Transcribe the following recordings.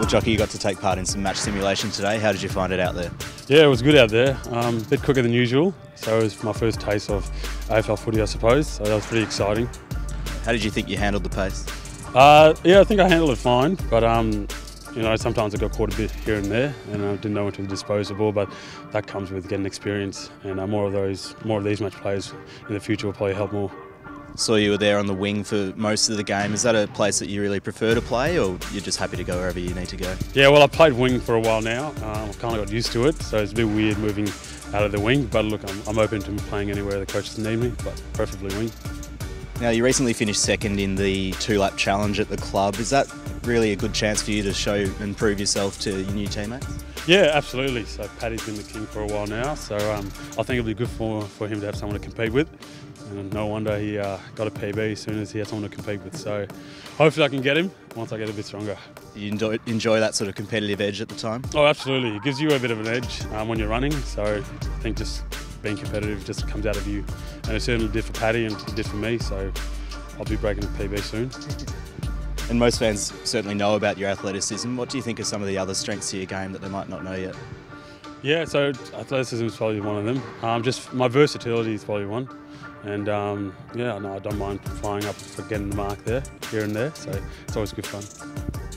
Jok, you got to take part in some match simulation today. How did you find it out there? Yeah, it was good out there. A bit quicker than usual, so it was my first taste of AFL footy, I suppose. So that was pretty exciting. How did you think you handled the pace? Yeah, I think I handled it fine, but you know, sometimes I got caught a bit here and there, and I didn't know when to dispose of the ball. But that comes with getting experience, and more of these match players in the future will probably help more. Saw you were there on the wing for most of the game. Is that a place that you really prefer to play, or you're just happy to go wherever you need to go? Yeah, well, I played wing for a while now. I've kind of got used to it, so it's a bit weird moving out of the wing. But look, I'm open to playing anywhere the coaches need me, but preferably wing. Now, you recently finished second in the 2-lap challenge at the club. Is that really a good chance for you to show and prove yourself to your new teammates? Yeah, absolutely. So Paddy's been the king for a while now, so I think it'll be good for him to have someone to compete with. And no wonder he got a PB as soon as he had someone to compete with. So hopefully I can get him once I get a bit stronger. You enjoy that sort of competitive edge at the time? Oh, absolutely. It gives you a bit of an edge when you're running. So I think just being competitive just comes out of you. And it certainly did for Paddy and it did for me. So I'll be breaking the PB soon. And most fans certainly know about your athleticism. What do you think are some of the other strengths to your game that they might not know yet? Yeah, so athleticism is probably one of them. Just my versatility is probably one. And yeah, no, I don't mind flying up for getting the mark there, here and there, so it's always good fun.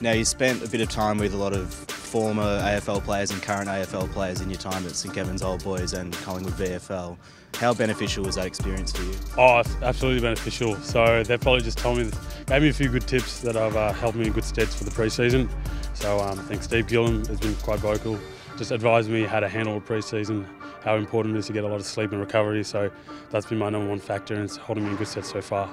Now, you spent a bit of time with a lot of former AFL players and current AFL players in your time at St Kevin's Old Boys and Collingwood VFL. How beneficial was that experience for you? Oh, absolutely beneficial. So they've probably just gave me a few good tips that have helped me in good stead for the pre-season. So I think Steve Gillam has been quite vocal, just advised me how to handle a pre-season, how important it is to get a lot of sleep and recovery. So that's been my #1 factor, and it's holding me in good stead so far.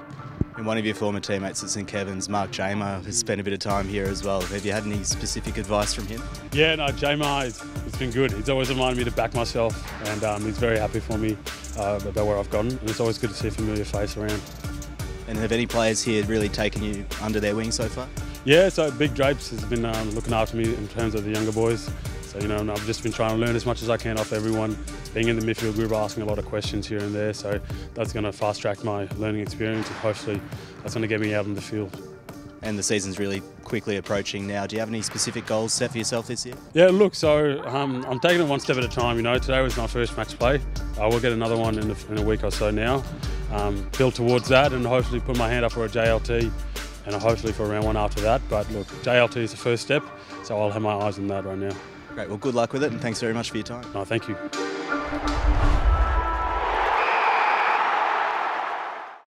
And one of your former teammates at St Kevin's, Mark Jamer, has spent a bit of time here as well. Have you had any specific advice from him? Yeah, no, Jamer, it's been good. He's always reminded me to back myself, and he's very happy for me about where I've gotten. And it's always good to see a familiar face around. And have any players here really taken you under their wing so far? Yeah, so Big Drapes has been looking after me in terms of the younger boys. So, you know, I've just been trying to learn as much as I can off everyone, being in the midfield group, asking a lot of questions here and there. So that's going to fast track my learning experience, and hopefully that's going to get me out in the field. And the season's really quickly approaching now. Do you have any specific goals set for yourself this year? Yeah, look, so I'm taking it one step at a time. You know, today was my first match play. I will get another one in a week or so now. Build towards that and hopefully put my hand up for a JLT and hopefully for round 1 after that. But look, JLT is the first step, so I'll have my eyes on that right now. Great, well, good luck with it, and thanks very much for your time. No, thank you.